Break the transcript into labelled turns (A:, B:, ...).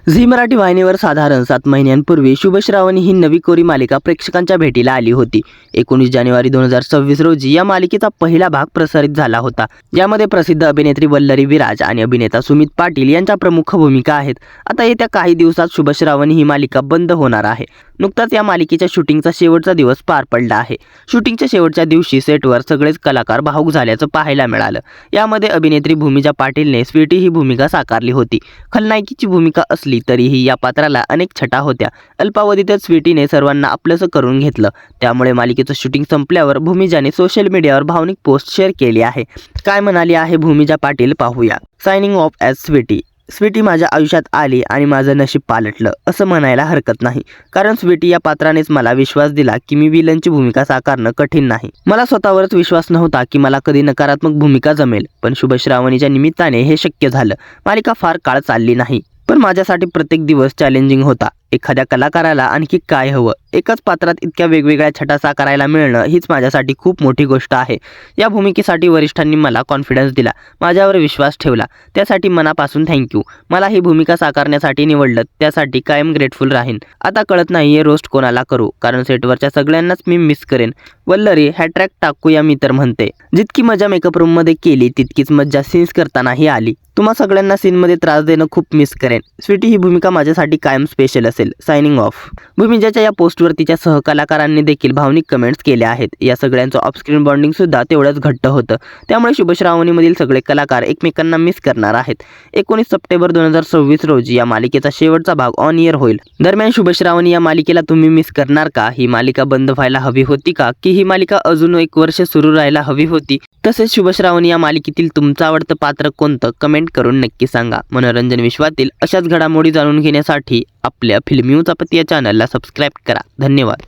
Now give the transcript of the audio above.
A: Zee Marathi वाहिनीवर साधारण 7 महिन्यांपूर्वी शुभ श्रावणी ही नवी कोरी मालिका प्रेक्षकांच्या भेटीला आली होती। 19 जानेवारी 2026 रोजी या मालिकेचा पहिला भाग प्रसारित झाला होता। यामध्ये प्रसिद्ध अभिनेत्री वल्लरी विराज आणि अभिनेता सुमित पाटील यांच्या प्रमुख भूमिका आहेत। आता येत्या काही दिवसात शुभ श्रावणी ही मालिका बंद होणार आहे। नुकताच या मालिकेच्या शूटिंगचा शेवटचा दिवस पार पडला आहे। शूटिंगच्या शेवटच्या दिवशी सेटवर सगळेच कलाकार भावूक झाल्याचं पाहायला मिळालं। यामध्ये अभिनेत्री भूमिजा पाटीलने स्वीटी ही भूमिका साकारली होती। खलनायकीची भूमिका असली तरीही या पात्राला अनेक छटा होत्या। अल्पावधीतच स्वीटीने सर्वांना आपलंसं करून घेतलं। त्यामुळे मालिकेचं शूटिंग संपल्यावर भूमिजाने सोशल मीडियावर भावनिक पोस्ट शेअर केली आहे। काय म्हणाली आहे भूमिजा पाटील पाहूया। Signing off as Sweety. Sweety माझ्या आयुष्यात आली आणि माझं नशीब पालटलं असं म्हणायला हरकत नाही, कारण स्वीटी या पात्रानेच मला विश्वास दिला की मी विलनची भूमिका साकारणं कठीण नाही। मला स्वतःवरच विश्वास नव्हता की मला कधी नकारात्मक भूमिका जमेल, पण शुभ श्रावणीच्या निमित्ताने हे शक्य झालं। मालिका फार काळ चालली नाही, पण माझ्यासाठी प्रत्येक दिवस चॅलेंजिंग होता। एखाद्या कलाकाराला आणखी काय हवं, एकाच पात्रात इतक्या वेगवेगळ्या छटा साकारायला मिळणं हीच माझ्यासाठी खूप मोठी गोष्ट आहे। या भूमिकेसाठी वरिष्ठांनी मला कॉन्फिडन्स दिला, माझ्यावर विश्वास ठेवला, त्यासाठी मनापासून थँक्यू। मला ही भूमिका साकारण्यासाठी निवडलं त्यासाठी कायम ग्रेटफुल राहीन। आता कळत नाहीये रोस्ट कोणाला करू, कारण सेटवरच्या सगळ्यांनाच मी मिस करेन। वल्लरी हॅट्रॅक टाकूया मी तर म्हणते। जितकी मजा मेकअप रूममध्ये केली तितकीच मजा सीन्स करतानाही आली। तुम्हा सगळ्यांना सीनमध्ये त्रास देणं खूप मिस करेन। स्वीटी ही भूमिका माझ्यासाठी कायम स्पेशल असेल। Signing off. भूमिजाच्या या पोस्टवर तिच्या सहकलाकारांनी देखील भावनिक कमेंट्स केल्या आहेत। या सगळ्यांचं ऑफस्क्रीन बॉन्डिंग सुद्धा तेवढंच घट्ट होतं, त्यामुळे शुभ श्रावणीमधील सगळे कलाकार एकमेकांना मिस करणार आहेत। 19 सप्टेंबर 2026 रोजी या मालिकेचा शेवटचा भाग ऑन एअर होईल। दरम्यान शुभ श्रावणी या मालिकेला तुम्ही मिस करणार का? ही मालिका बंद व्हायला हवी होती का, की ही मालिका अजून 1 वर्ष सुरू राहायला हवी होती? तसेच शुभ श्रावणी या मालिकेतील तुमचं आवडतं पात्र कोणतं कमेंट करून नक्की सांगा। मनोरंजन विश्वातील अशाच घडामोडी जाणून घेण्यासाठी आपल्या फिल्मी उचापती या चॅनलला सबस्क्राईब करा। धन्यवाद।